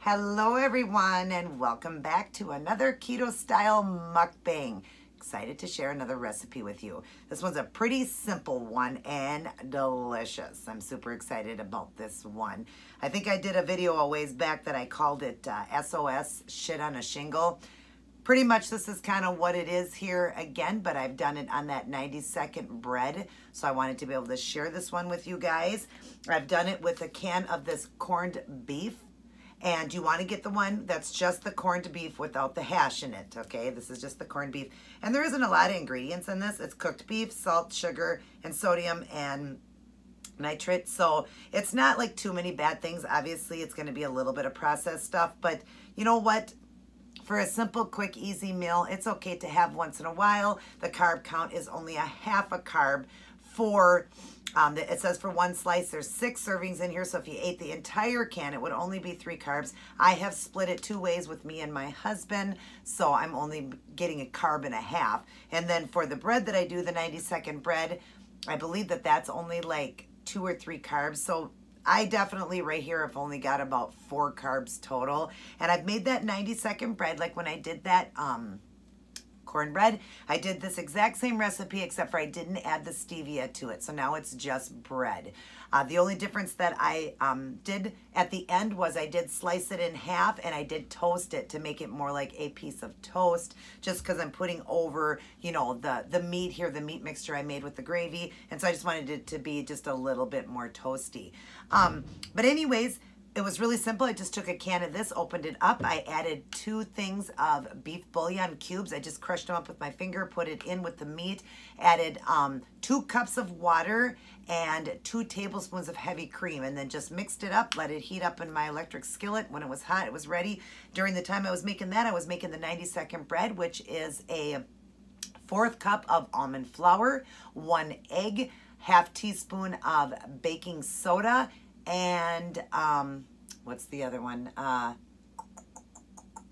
Hello everyone and welcome back to another keto style mukbang. Excited to share another recipe with you. This one's a pretty simple one and delicious. I'm super excited about this one. I think I did a video a ways back that I called it S.O.S. shit on a shingle. Pretty much this is kind of what it is here again, but I've done it on that 90-second bread. So I wanted to be able to share this one with you guys. I've done it with a can of this corned beef. And you want to get the one that's just the corned beef without the hash in it, okay? This is just the corned beef. And there isn't a lot of ingredients in this. It's cooked beef, salt, sugar, and sodium, and nitrate. So it's not like too many bad things. Obviously, it's going to be a little bit of processed stuff. But you know what? For a simple, quick, easy meal, it's okay to have once in a while. The carb count is only a half a carb for... it says for one slice, there's 6 servings in here. So if you ate the entire can, it would only be 3 carbs. I have split it 2 ways with me and my husband. So I'm only getting a carb and a half. And then for the bread that I do, the 90-second bread, I believe that that's only like 2 or 3 carbs. So I definitely right here have only got about 4 carbs total. And I've made that 90-second bread like when I did that, cornbread. I did this exact same recipe except for I didn't add the stevia to it. So now it's just bread. The only difference that I did at the end was I did slice it in half and I did toast it to make it more like a piece of toast, just because I'm putting over, you know, the meat here, the meat mixture I made with the gravy. And so I just wanted it to be just a little bit more toasty. But anyways, it was really simple. I just took a can of this, opened it up. I added 2 things of beef bouillon cubes. I just crushed them up with my finger, put it in with the meat, added 2 cups of water and 2 tablespoons of heavy cream, and then just mixed it up, let it heat up in my electric skillet. When it was hot, it was ready. During the time I was making that, I was making the 90-second bread, which is a 1/4 cup of almond flour, 1 egg, 1/2 teaspoon of baking soda, and what's the other one?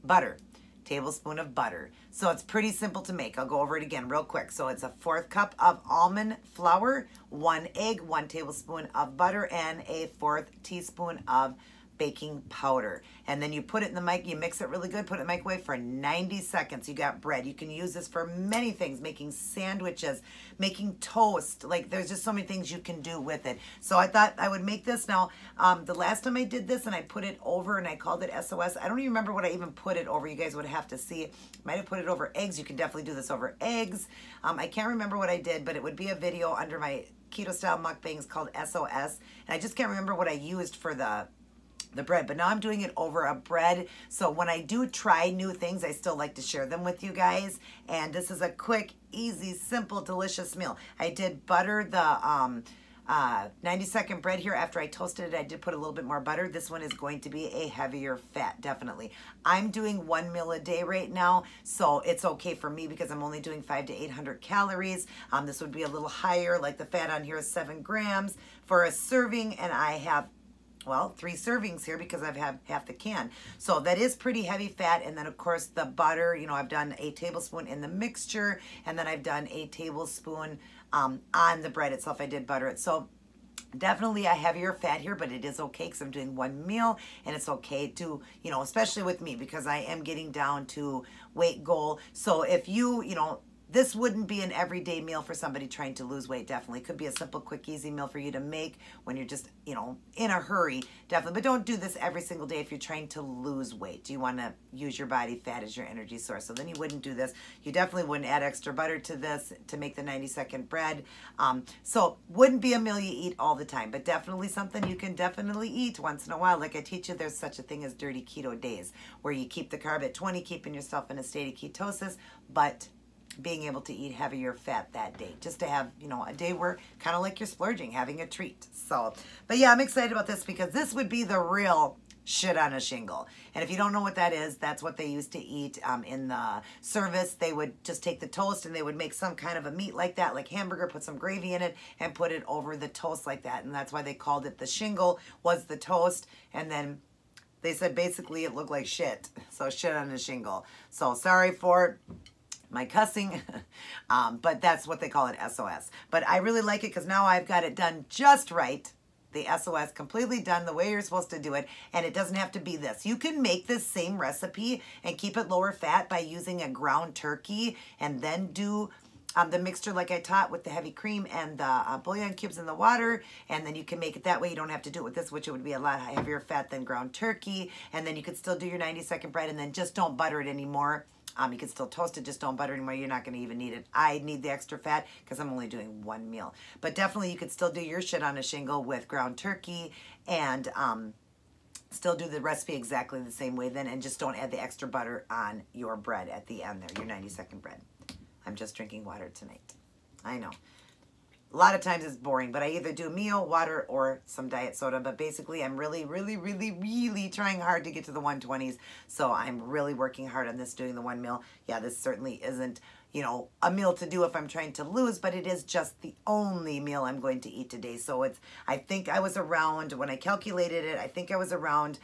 Butter. Tablespoon of butter. So it's pretty simple to make. I'll go over it again real quick. So it's a 1/4 cup of almond flour, 1 egg, 1 tablespoon of butter, and a 1/4 teaspoon of baking powder. And then you put it in the mic, you mix it really good, put it in the microwave for 90 seconds. You got bread. You can use this for many things, making sandwiches, making toast. Like there's just so many things you can do with it. So I thought I would make this. Now, the last time I did this and I put it over and I called it S.O.S. I don't even remember what I even put it over. You guys would have to see. Might have put it over eggs. You can definitely do this over eggs. I can't remember what I did, but it would be a video under my keto style mukbangs called S.O.S. And I just can't remember what I used for the bread, but now I'm doing it over a bread. So when I do try new things, I still like to share them with you guys. And this is a quick, easy, simple, delicious meal. I did butter the 90-second bread here. After I toasted it, I did put a little bit more butter. This one is going to be a heavier fat, definitely. I'm doing 1 meal a day right now, so it's okay for me because I'm only doing 500 to 800 calories. This would be a little higher, like the fat on here is 7 grams for a serving, and I have, well, 3 servings here because I've had half the can. So that is pretty heavy fat. And then of course the butter, you know, I've done a tablespoon in the mixture, and then I've done a tablespoon on the bread itself. I did butter it. So definitely a heavier fat here, but it is okay because I'm doing 1 meal, and it's okay to, you know, especially with me because I am getting down to weight goal. So if you know, this wouldn't be an everyday meal for somebody trying to lose weight, definitely. Could be a simple, quick, easy meal for you to make when you're just, you know, in a hurry, definitely. But don't do this every single day if you're trying to lose weight. You want to use your body fat as your energy source. So then you wouldn't do this. You definitely wouldn't add extra butter to this to make the 90-second bread. So wouldn't be a meal you eat all the time, but definitely something you can definitely eat once in a while. Like I teach you, there's such a thing as dirty keto days where you keep the carb at 20, keeping yourself in a state of ketosis, but being able to eat heavier fat that day, just to have, you know, a day where kind of like you're splurging, having a treat. So, but yeah, I'm excited about this because this would be the real shit on a shingle. And if you don't know what that is, that's what they used to eat in the service. They would just take the toast and they would make some kind of a meat like that, like hamburger, put some gravy in it and put it over the toast like that. And that's why they called it the shingle, was the toast. And then they said basically it looked like shit. So shit on a shingle. So sorry for my cussing, but that's what they call it, S.O.S. But I really like it because now I've got it done just right. the S.O.S, completely done the way you're supposed to do it, and it doesn't have to be this. You can make this same recipe and keep it lower fat by using a ground turkey and then do the mixture like I taught with the heavy cream and the bouillon cubes in the water, and then you can make it that way. You don't have to do it with this, which it would be a lot heavier fat than ground turkey, and then you could still do your 90-second bread, and then just don't butter it anymore. You can still toast it, just don't butter it anymore. You're not going to even need it. I need the extra fat because I'm only doing one meal. But definitely you could still do your shit on a shingle with ground turkey and still do the recipe exactly the same way then, and just don't add the extra butter on your bread at the end there, your 90-second bread. I'm just drinking water tonight. I know. A lot of times it's boring, but I either do meal, water, or some diet soda. But basically, I'm really, really, really, really trying hard to get to the 120s. So I'm really working hard on this, doing the one meal. Yeah, this certainly isn't, you know, a meal to do if I'm trying to lose, but it is just the only meal I'm going to eat today. So it's, I think I was around, when I calculated it, I think I was around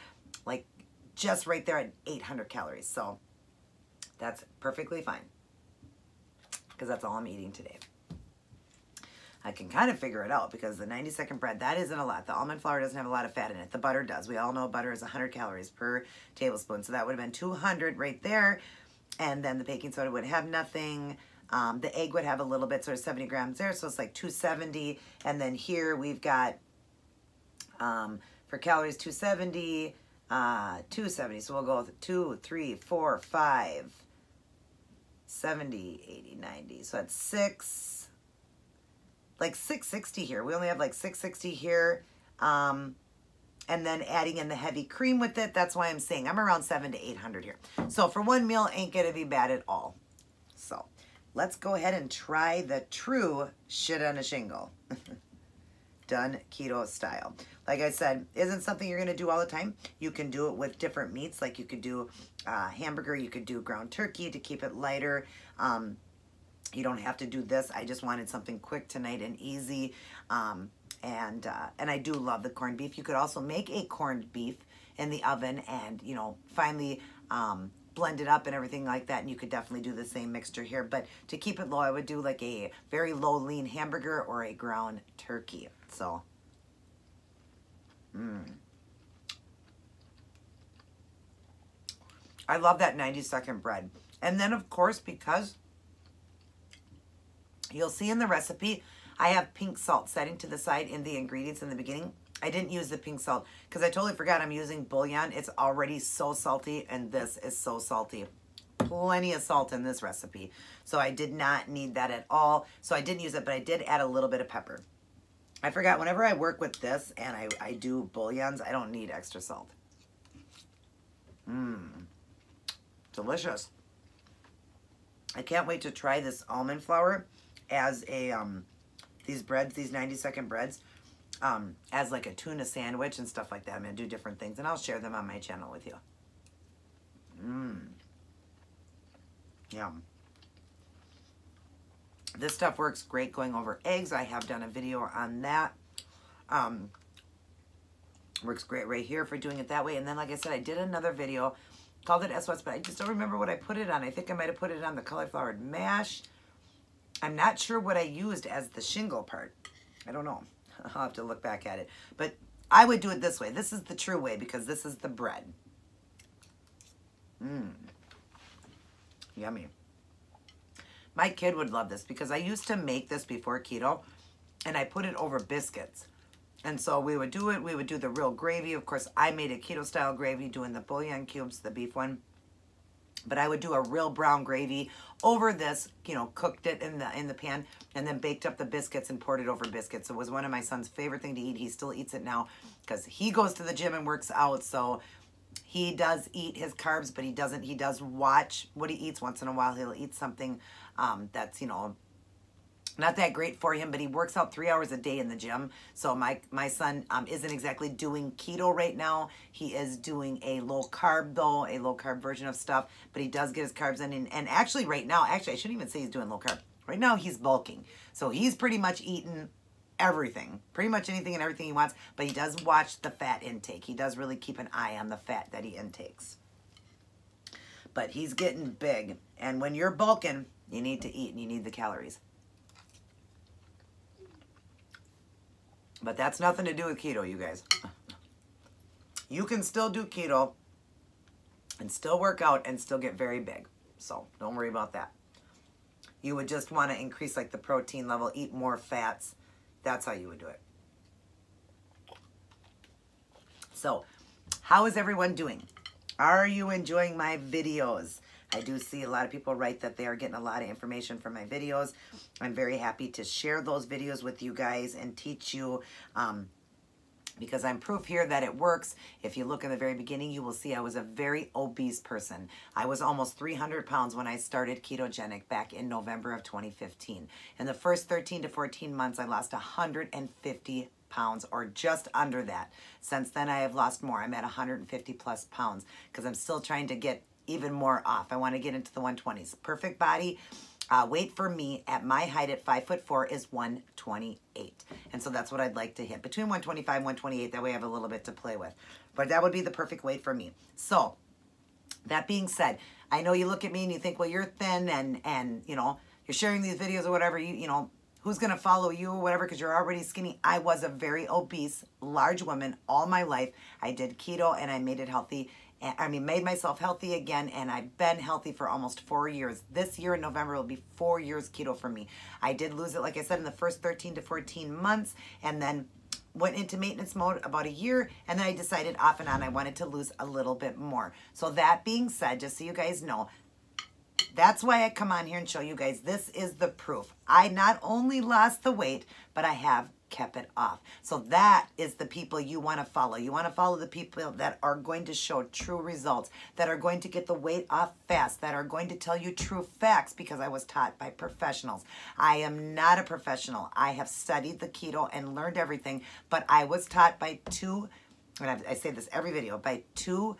like just right there at 800 calories. So that's perfectly fine, because that's all I'm eating today. I can kind of figure it out because the 90-second bread, that isn't a lot. The almond flour doesn't have a lot of fat in it. The butter does. We all know butter is 100 calories per tablespoon. So that would have been 200 right there. And then the baking soda would have nothing. The egg would have a little bit, sort of 70 grams there. So it's like 270. And then here we've got, for calories, 270, 270. So we'll go with 2, 3, 4, 5, 70, 80, 90. So that's 6. Like 660 here. We only have like 660 here. And then adding in the heavy cream with it. That's why I'm saying I'm around 700 to 800 here. So for one meal, ain't gonna be bad at all. So let's go ahead and try the true shit on a shingle. Done keto style. Like I said, isn't something you're gonna do all the time. You can do it with different meats. Like you could do hamburger, you could do ground turkey to keep it lighter. You don't have to do this. I just wanted something quick tonight and easy. And I do love the corned beef. You could also make a corned beef in the oven and, you know, finally blend it up and everything like that. And you could definitely do the same mixture here. But to keep it low, I would do like a very low lean hamburger or a ground turkey. So, I love that 90-second bread. And then, of course, because you'll see in the recipe, I have pink salt setting to the side in the ingredients in the beginning. I didn't use the pink salt because I totally forgot I'm using bouillon. It's already so salty, and this is so salty. Plenty of salt in this recipe. So I did not need that at all. So I didn't use it, but I did add a little bit of pepper. I forgot, whenever I work with this and I do bouillons, I don't need extra salt. Delicious. I can't wait to try this almond flour as a, these breads, these 90-second breads, as like a tuna sandwich and stuff like that. I'm going to do different things, and I'll share them on my channel with you. Yum. This stuff works great going over eggs. I have done a video on that. Works great right here for doing it that way. And then, like I said, I did another video, called it S.O.S, but I just don't remember what I put it on. I think I might have put it on the cauliflower mash. I'm not sure what I used as the shingle part. I don't know. I'll have to look back at it. But I would do it this way. This is the true way because this is the bread. Yummy. My kid would love this because I used to make this before keto, and I put it over biscuits. And so we would do it. We would do the real gravy. Of course, I made a keto-style gravy doing the bouillon cubes, the beef one. But I would do a real brown gravy over this, you know, cooked it in the pan, and then baked up the biscuits and poured it over biscuits. It was one of my son's favorite thing to eat. He still eats it now because he goes to the gym and works out. So he does eat his carbs, but he does watch what he eats once in a while. He'll eat something that's, you know, not that great for him, but he works out 3 hours a day in the gym. So my son isn't exactly doing keto right now. He is doing a low carb though, a low carb version of stuff, but he does get his carbs in. And actually right now, I shouldn't even say he's doing low carb. Right now he's bulking. So he's pretty much eating everything, pretty much anything and everything he wants, but he does watch the fat intake. He does really keep an eye on the fat that he intakes. But he's getting big. And when you're bulking, you need to eat and you need the calories. But that's nothing to do with keto, you guys. You can still do keto and still work out and still get very big. So don't worry about that. You would just want to increase like the protein level, eat more fats. That's how you would do it. So how is everyone doing? Are you enjoying my videos? I do see a lot of people write that they are getting a lot of information from my videos. I'm very happy to share those videos with you guys and teach you because I'm proof here that it works. If you look in the very beginning, you will see I was a very obese person. I was almost 300 pounds when I started ketogenic back in November of 2015. In the first 13 to 14 months, I lost 150 pounds or just under that. Since then, I have lost more. I'm at 150 plus pounds because I'm still trying to get even more off. I want to get into the 120s. Perfect body. Weight for me at my height at 5'4" is 128. And so that's what I'd like to hit. Between 125 and 128, that way I have a little bit to play with. But that would be the perfect weight for me. So, that being said, I know you look at me and you think, well, you're thin and you know, you're sharing these videos or whatever, you know, who's going to follow you or whatever because you're already skinny. I was a very obese, large woman all my life. I did keto and I made it healthy. I mean, made myself healthy again, and I've been healthy for almost 4 years. This year in November will be 4 years keto for me. I did lose it, like I said, in the first 13 to 14 months, and then went into maintenance mode about a year, and then I decided off and on I wanted to lose a little bit more. So that being said, just so you guys know, that's why I come on here and show you guys this is the proof. I not only lost the weight, but I have kept it off. So that is the people you want to follow. You want to follow the people that are going to show true results, that are going to get the weight off fast, that are going to tell you true facts because I was taught by professionals. I am not a professional. I have studied the keto and learned everything, but I was taught by two, and I say this every video, by two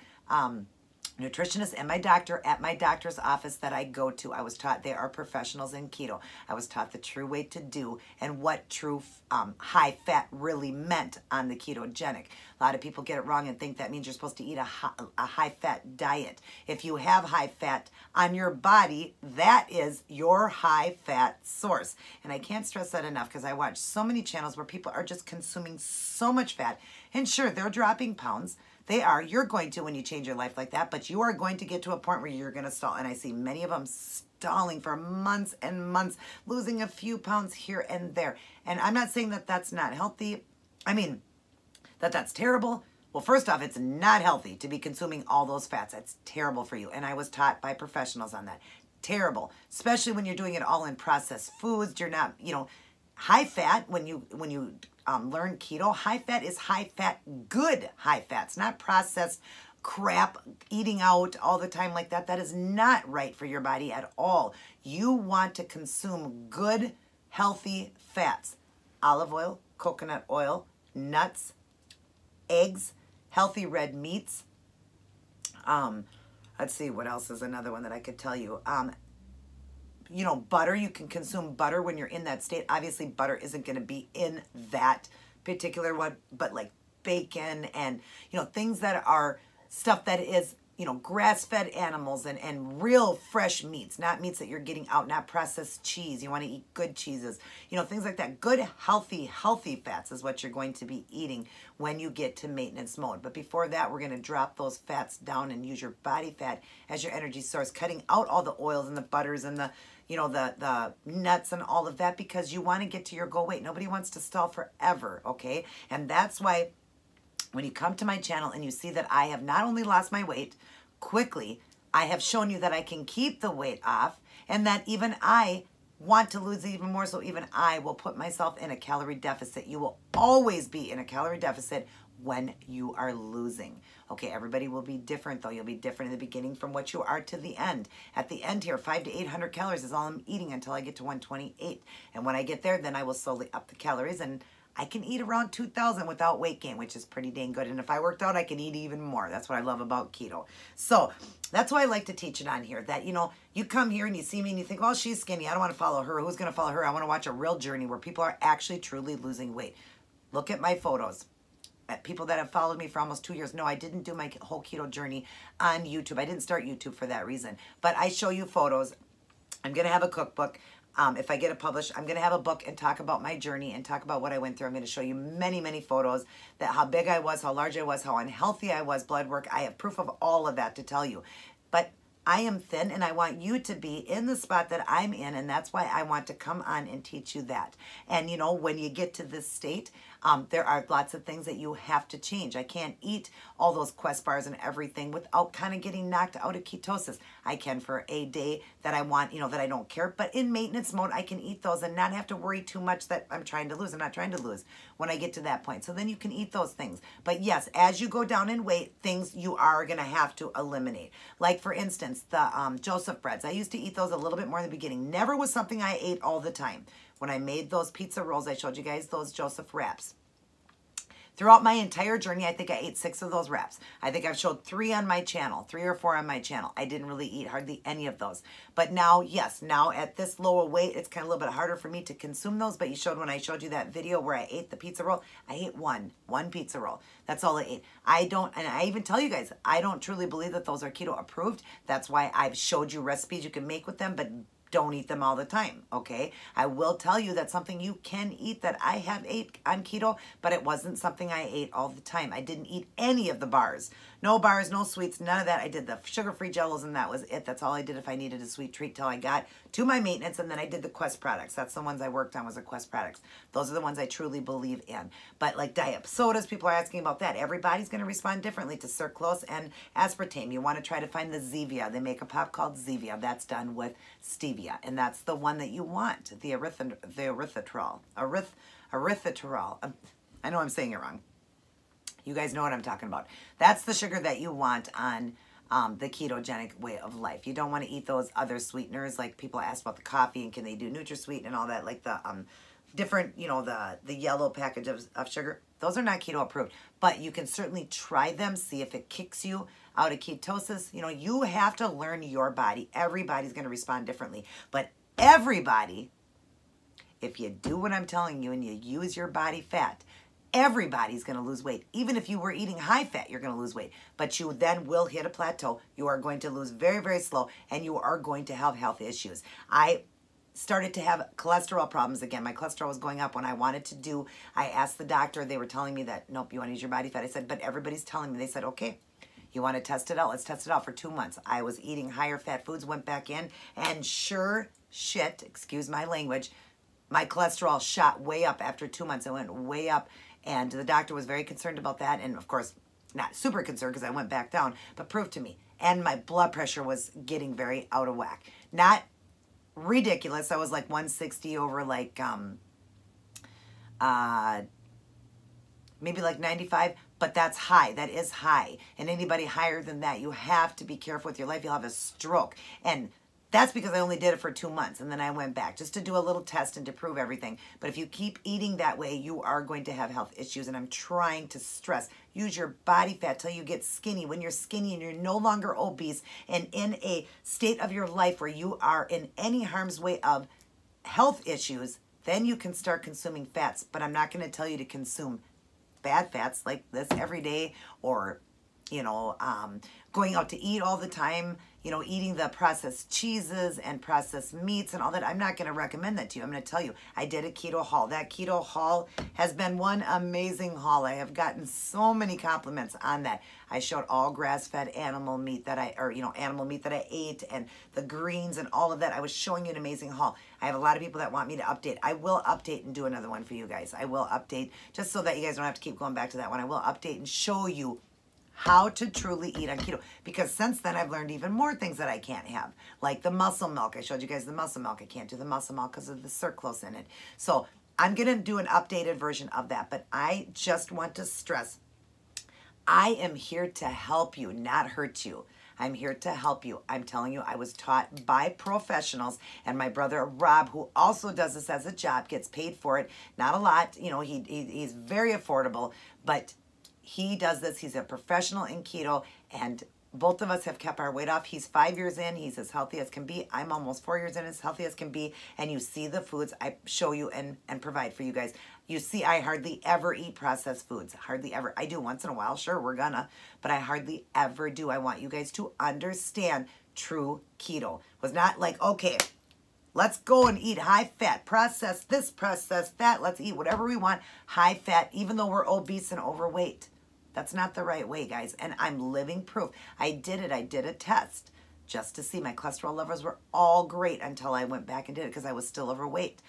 nutritionist and my doctor at my doctor's office that I go to. I was taught they are professionals in keto. I was taught the true way to do and what true high fat really meant on the ketogenic. A lot of people get it wrong and think that means you're supposed to eat a high fat diet. If you have high fat on your body, that is your high fat source. And I can't stress that enough because I watch so many channels where people are just consuming so much fat. And sure, they're dropping pounds. They are. You're going to when you change your life like that, but you are going to get to a point where you're going to stall. And I see many of them stalling for months and months, losing a few pounds here and there. And I'm not saying that that's not healthy. I mean, that's terrible. Well, first off, it's not healthy to be consuming all those fats. That's terrible for you. And I was taught by professionals on that. Terrible. Especially when you're doing it all in processed foods. You're not, you know, high fat, when you learn keto, high fat is high fat, good high fats, not processed crap, eating out all the time like that. That is not right for your body at all. You want to consume good, healthy fats. Olive oil, coconut oil, nuts, eggs, healthy red meats. Let's see, what else is another one that I could tell you? You know, butter, you can consume butter when you're in that state. Obviously, butter isn't going to be in that particular one, but like bacon and, you know, things that are stuff that is, you know, grass-fed animals and real fresh meats, not meats that you're getting out, not processed cheese. You want to eat good cheeses, you know, things like that. Good, healthy fats is what you're going to be eating when you get to maintenance mode. But before that, we're going to drop those fats down and use your body fat as your energy source, cutting out all the oils and the butters and the, you know, the nuts and all of that because you want to get to your goal weight. Nobody wants to stall forever, okay? And that's why when you come to my channel and you see that I have not only lost my weight quickly, I have shown you that I can keep the weight off and that even I want to lose even more, so even I will put myself in a calorie deficit. You will always be in a calorie deficit when you are losing. Okay, everybody will be different though. You'll be different in the beginning from what you are to the end. At the end here, 500 to 800 calories is all I'm eating until I get to 128. And when I get there, then I will slowly up the calories and I can eat around 2,000 without weight gain, which is pretty dang good. And if I worked out, I can eat even more. That's what I love about keto. So that's why I like to teach it on here, that, you know, you come here and you see me and you think, well, she's skinny. I don't want to follow her. Who's going to follow her? I want to watch a real journey where people are actually truly losing weight. Look at my photos. People that have followed me for almost 2 years. No, I didn't do my whole keto journey on YouTube. I didn't start YouTube for that reason. But I show you photos. I'm going to have a cookbook. if I get it published, I'm going to have a book and talk about my journey and talk about what I went through. I'm going to show you many, many photos that how big I was, how large I was, how unhealthy I was, blood work. I have proof of all of that to tell you. But I am thin, and I want you to be in the spot that I'm in, and that's why I want to come on and teach you that. And, you know, when you get to this state, there are lots of things that you have to change. I can't eat all those Quest bars and everything without kind of getting knocked out of ketosis. I can for a day that I want, you know, that I don't care. But in maintenance mode, I can eat those and not have to worry too much that I'm trying to lose. I'm not trying to lose when I get to that point. So then you can eat those things. But yes, as you go down in weight, things you are going to have to eliminate. Like, for instance, the Joseph breads. I used to eat those a little bit more in the beginning. Never was something I ate all the time. When I made those pizza rolls, I showed you guys those Joseph wraps. Throughout my entire journey, I think I ate 6 of those wraps. I think I've showed 3 on my channel, 3 or 4 on my channel. I didn't really eat hardly any of those. But now, yes, now at this lower weight, it's kind of a little bit harder for me to consume those. But you showed when I showed you that video where I ate the pizza roll, I ate one pizza roll. That's all I ate. I don't, and I even tell you guys, I don't truly believe that those are keto approved. That's why I've showed you recipes you can make with them, but don't eat them all the time, okay? I will tell you that something you can eat that I have ate on keto, but it wasn't something I ate all the time. I didn't eat any of the bars. No bars, no sweets, none of that. I did the sugar-free jellos, and that was it. That's all I did if I needed a sweet treat till I got to my maintenance, and then I did the Quest products. That's the ones I worked on, was the Quest products. Those are the ones I truly believe in. But like diet sodas, people are asking about that. Everybody's going to respond differently to sucralose and aspartame. You want to try to find the Zevia. They make a pop called Zevia. That's done with stevia, and that's the one that you want, the erythritol. I know I'm saying it wrong. You guys know what I'm talking about. That's the sugar that you want on the ketogenic way of life. You don't want to eat those other sweeteners, like people ask about the coffee and can they do NutraSweet and all that, like the different, you know, the yellow package of sugar. Those are not keto approved, but you can certainly try them, see if it kicks you out of ketosis. You know, you have to learn your body. Everybody's going to respond differently, but everybody, if you do what I'm telling you and you use your body fat, everybody's going to lose weight. Even if you were eating high fat, you're going to lose weight. But you then will hit a plateau. You are going to lose very, very slow, and you are going to have health issues. I started to have cholesterol problems again. My cholesterol was going up when I wanted to do, I asked the doctor, they were telling me that, nope, you want to use your body fat. I said, but everybody's telling me. They said, okay, you want to test it out? Let's test it out for 2 months. I was eating higher fat foods, went back in, and sure shit, excuse my language, my cholesterol shot way up after 2 months. It went way up. And the doctor was very concerned about that. And of course, not super concerned because I went back down, but proved to me. And my blood pressure was getting very out of whack. Not ridiculous. I was like 160 over like, maybe like 95, but that's high. That is high. And anybody higher than that, you have to be careful with your life. You'll have a stroke. And that's because I only did it for 2 months, and then I went back just to do a little test and to prove everything. But if you keep eating that way, you are going to have health issues, and I'm trying to stress, use your body fat till you get skinny. When you're skinny and you're no longer obese and in a state of your life where you are in any harm's way of health issues, then you can start consuming fats. But I'm not going to tell you to consume bad fats like this every day, or, you know, going out to eat all the time, you know, eating the processed cheeses and processed meats and all that. I'm not going to recommend that to you. I'm going to tell you, I did a keto haul. That keto haul has been one amazing haul. I have gotten so many compliments on that. I showed all grass-fed animal meat that animal meat that I ate, and the greens and all of that. I was showing you an amazing haul. I have a lot of people that want me to update. I will update and do another one for you guys. I will update just so that you guys don't have to keep going back to that one. I will update and show you how to truly eat on keto, because since then I've learned even more things that I can't have, like the muscle milk. I showed you guys the muscle milk. I can't do the muscle milk because of the sucralose in it. So I'm going to do an updated version of that, but I just want to stress, I am here to help you, not hurt you. I'm here to help you. I'm telling you, I was taught by professionals, and my brother Rob, who also does this as a job, gets paid for it. Not a lot, you know, he's very affordable, but he does this. He's a professional in keto, and both of us have kept our weight off. He's 5 years in. He's as healthy as can be. I'm almost 4 years in, as healthy as can be. And you see the foods I show you and provide for you guys. You see, I hardly ever eat processed foods. Hardly ever. I do once in a while. Sure, we're gonna. But I hardly ever do. I want you guys to understand true keto. It was not like, okay, Let's go and eat high fat, processed this, processed that. Let's eat whatever we want, high fat, even though we're obese and overweight. That's not the right way, guys. And I'm living proof. I did it. I did a test just to see. My cholesterol levels were all great until I went back and did it because I was still overweight.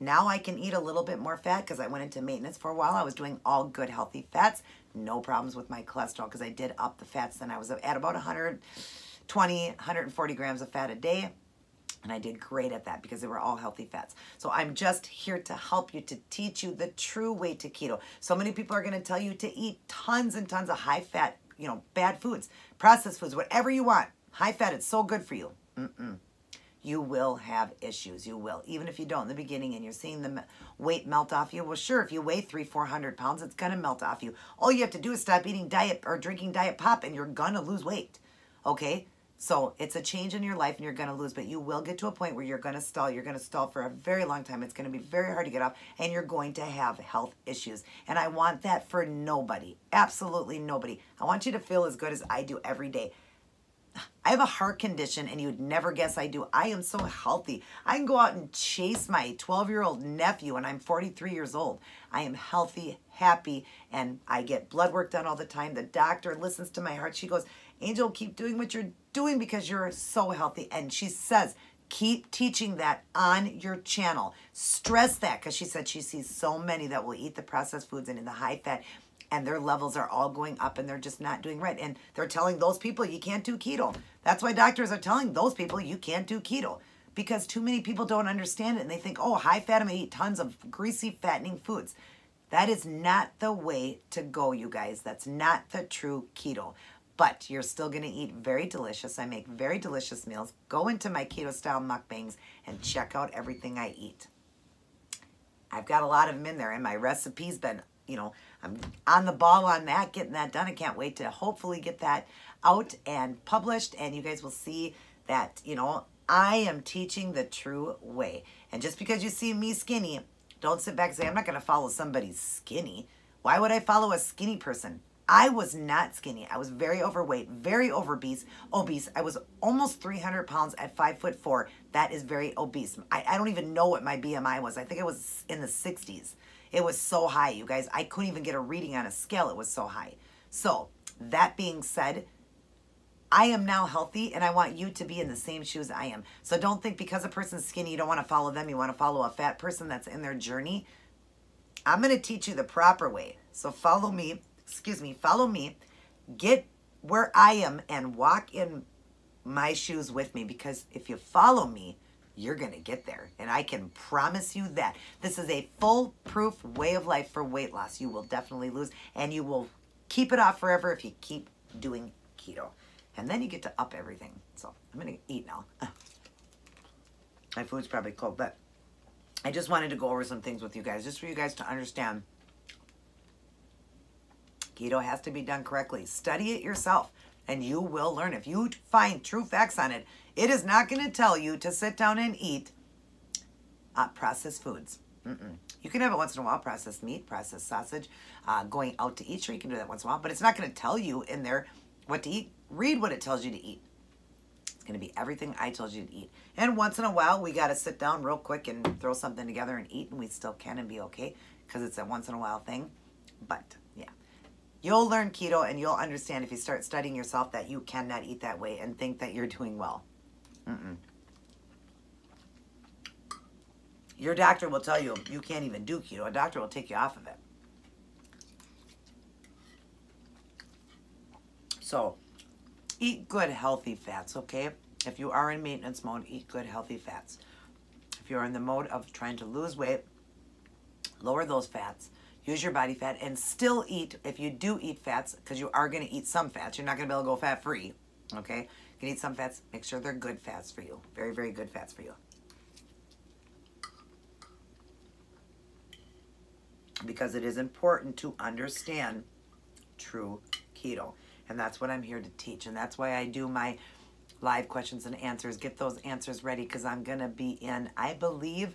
Now I can eat a little bit more fat because I went into maintenance for a while. I was doing all good, healthy fats. No problems with my cholesterol because I did up the fats. Then I was at about 120, 140 grams of fat a day. And I did great at that because they were all healthy fats. So I'm just here to help you, to teach you the true way to keto. So many people are going to tell you to eat tons and tons of high fat, you know, bad foods, processed foods, whatever you want. High fat, it's so good for you. You will have issues. You will. Even if you don't in the beginning and you're seeing the weight melt off you. Well, sure, if you weigh 300-400 pounds, it's going to melt off you. All you have to do is stop eating diet or drinking diet pop and you're going to lose weight. Okay? So it's a change in your life and you're going to lose, but you will get to a point where you're going to stall. You're going to stall for a very long time. It's going to be very hard to get off and you're going to have health issues. And I want that for nobody. Absolutely nobody. I want you to feel as good as I do every day. I have a heart condition and you'd never guess I do. I am so healthy. I can go out and chase my 12-year-old nephew and I'm 43 years old. I am healthy, happy, and I get blood work done all the time. The doctor listens to my heart. She goes, Angel, keep doing what you're doing because you're so healthy. And she says, keep teaching that on your channel. Stress that because she said she sees so many that will eat the processed foods and in the high fat and their levels are all going up and they're just not doing right. And they're telling those people you can't do keto. That's why doctors are telling those people you can't do keto because too many people don't understand it and they think, oh, high fat, I'm going to eat tons of greasy, fattening foods. That is not the way to go, you guys. That's not the true keto. But you're still going to eat very delicious. I make very delicious meals. Go into my keto style mukbangs and check out everything I eat. I've got a lot of them in there and my recipe's been, you know, I'm on the ball on that, getting that done. I can't wait to hopefully get that out and published and you guys will see that, you know, I am teaching the true way. And just because you see me skinny, don't sit back and say, I'm not going to follow somebody skinny. Why would I follow a skinny person? I was not skinny. I was very overweight, very obese. I was almost 300 pounds at 5'4". That is very obese. I don't even know what my BMI was. I think it was in the 60s. It was so high, you guys. I couldn't even get a reading on a scale. It was so high. So that being said, I am now healthy and I want you to be in the same shoes I am. So don't think because a person's skinny, you don't want to follow them. You want to follow a fat person that's in their journey. I'm going to teach you the proper way. So follow me. Follow me, get where I am and walk in my shoes with me because if you follow me, you're going to get there. And I can promise you that. This is a foolproof way of life for weight loss. You will definitely lose and you will keep it off forever if you keep doing keto. And then you get to up everything. So I'm going to eat now. My food's probably cold, but I just wanted to go over some things with you guys, just for you guys to understand. Keto has to be done correctly. Study it yourself and you will learn. If you find true facts on it, it is not going to tell you to sit down and eat processed foods. You can have it once in a while, processed meat, processed sausage, going out to eat. Sure, you can do that once in a while, but it's not going to tell you in there what to eat. Read what it tells you to eat. It's going to be everything I told you to eat. And once in a while, we got to sit down real quick and throw something together and eat, and we still can and be okay because it's a once in a while thing. But yeah. You'll learn keto and you'll understand if you start studying yourself that you cannot eat that way and think that you're doing well. Your doctor will tell you you can't even do keto. A doctor will take you off of it. So eat good, healthy fats, okay? If you are in maintenance mode, eat good, healthy fats. If you're in the mode of trying to lose weight, lower those fats. Use your body fat and still eat, if you do eat fats, because you are going to eat some fats. You're not going to be able to go fat-free, okay? You can eat some fats. Make sure they're good fats for you. Very, very good fats for you. Because it is important to understand true keto. And that's what I'm here to teach. And that's why I do my live questions and answers. Get those answers ready because I'm going to be in, I believe,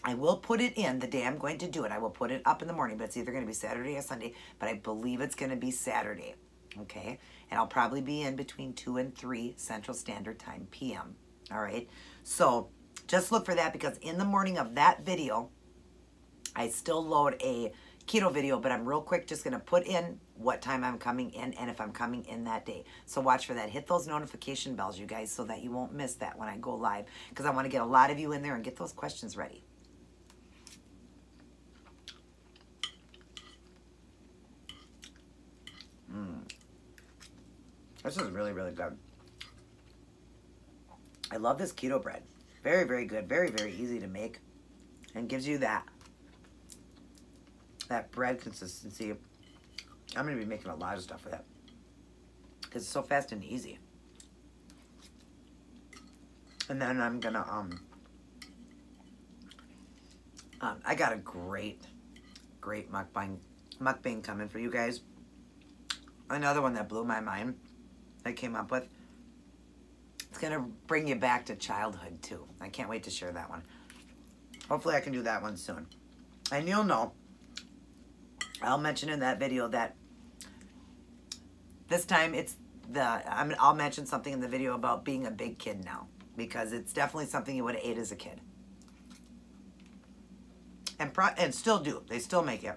I will put it in the day I'm going to do it. I will put it up in the morning, but it's either going to be Saturday or Sunday, but I believe it's going to be Saturday, okay? And I'll probably be in between 2 and 3 Central Standard Time, PM, All right. So just look for that, because in the morning of that video, I still load a keto video, but I'm real quick just going to put in what time I'm coming in and if I'm coming in that day. So watch for that. Hit those notification bells, you guys, so that you won't miss that when I go live, because I want to get a lot of you in there and get those questions ready. This is really, really good. I love this keto bread. Very, very good. Very, very easy to make. And gives you that bread consistency. I'm going to be making a lot of stuff for that, because it's so fast and easy. And then I'm going to, I got a great mukbang coming for you guys. Another one that blew my mind I came up with. It's going to bring you back to childhood, too. I can't wait to share that one. Hopefully I can do that one soon. And you'll know, I'll mention in that video that this time I'll mention something in the video about being a big kid now, because it's definitely something you would have ate as a kid. And still do. They still make it.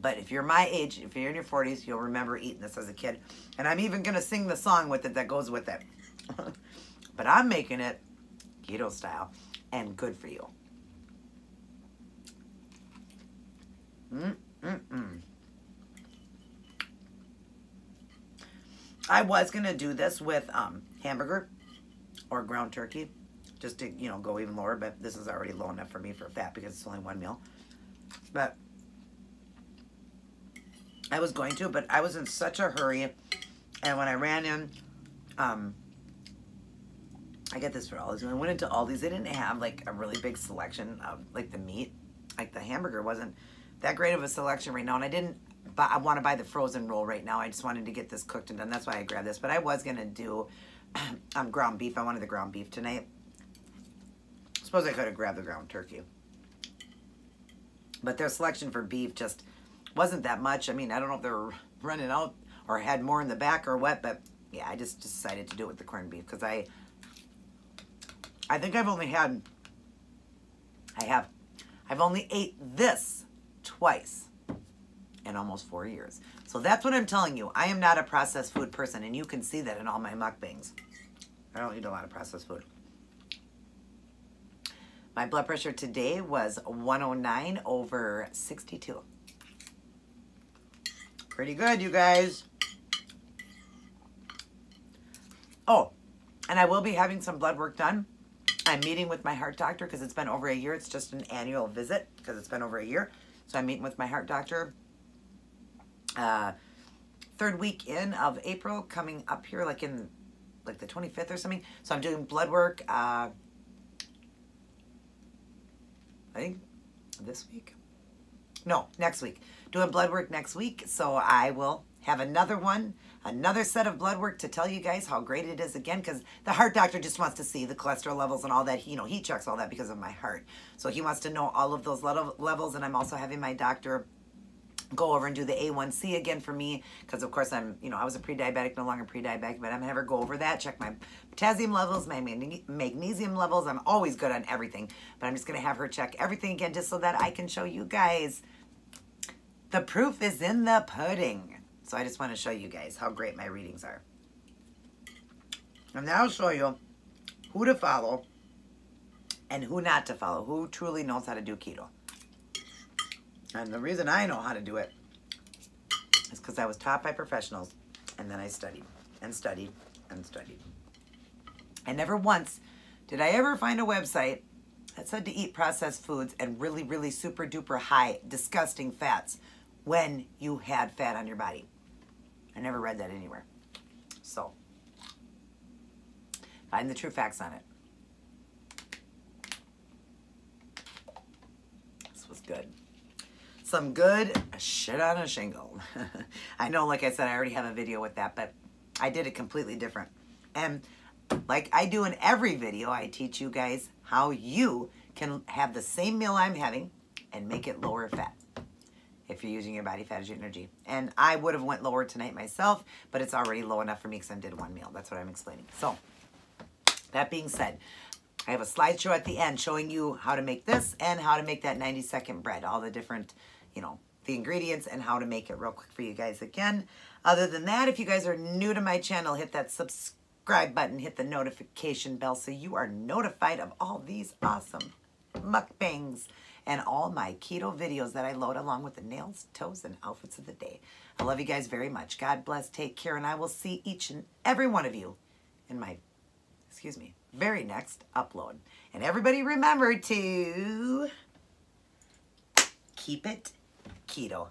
But if you're my age, if you're in your 40s, you'll remember eating this as a kid. And I'm even going to sing the song with it that goes with it. But I'm making it keto style and good for you. I was going to do this with hamburger or ground turkey, just to, you know, go even lower. But this is already low enough for me for fat, because it's only one meal. But I was going to, but I was in such a hurry, and when I ran in, I get this for Aldi's. When I went into Aldi's, they didn't have like a really big selection of like the meat. Like the hamburger wasn't that great of a selection right now, and I want to buy the frozen roll right now. I just wanted to get this cooked and done. That's why I grabbed this. But I was gonna do ground beef. I wanted the ground beef tonight. Suppose I could have grabbed the ground turkey, but their selection for beef just wasn't that much. I mean, I don't know if they were running out or had more in the back or what, but yeah, I just decided to do it with the corned beef, because I think I've only ate this twice in almost 4 years. So that's what I'm telling you. I am not a processed food person, and you can see that in all my mukbangs. I don't eat a lot of processed food. My blood pressure today was 109/62. Pretty good, you guys. Oh, and I will be having some blood work done. I'm meeting with my heart doctor, because it's been over a year. It's just an annual visit, because it's been over a year. So I'm meeting with my heart doctor third week in of April, coming up here like in like the 25th or something. So I'm doing blood work I think this week. No, next week. Doing blood work next week. So I will have another set of blood work to tell you guys how great it is again, because the heart doctor just wants to see the cholesterol levels and all that. You know, he checks all that because of my heart. So he wants to know all of those levels, and I'm also having my doctor go over and do the A1C again for me, because of course I was a pre-diabetic, no longer pre-diabetic, but I'm gonna have her go over that, check my potassium levels, my magnesium levels. I'm always good on everything, but I'm just gonna have her check everything again, just so that I can show you guys. The proof is in the pudding. So I just want to show you guys how great my readings are. And now I'll show you who to follow and who not to follow, who truly knows how to do keto. And the reason I know how to do it is because I was taught by professionals, and then I studied and studied and studied. And never once did I ever find a website that said to eat processed foods and really, really super duper high, disgusting fats when you had fat on your body. I never read that anywhere. So, find the true facts on it. This was good. Some good shit on a shingle. I know, like I said, I already have a video with that, but I did it completely different. And like I do in every video, I teach you guys how you can have the same meal I'm having and make it lower fat if you're using your body fat as your energy. And I would have went lower tonight myself, but it's already low enough for me because I did one meal. That's what I'm explaining. So, That being said, I have a slideshow at the end showing you how to make this and how to make that 90-second bread. All the different, you know, the ingredients and how to make it real quick for you guys again. Other than that, if you guys are new to my channel, hit that subscribe button, hit the notification bell so you are notified of all these awesome mukbangs and all my keto videos that I load along with the nails, toes, and outfits of the day. I love you guys very much. God bless, take care, and I will see each and every one of you in my, very next upload. And everybody remember to keep it keto.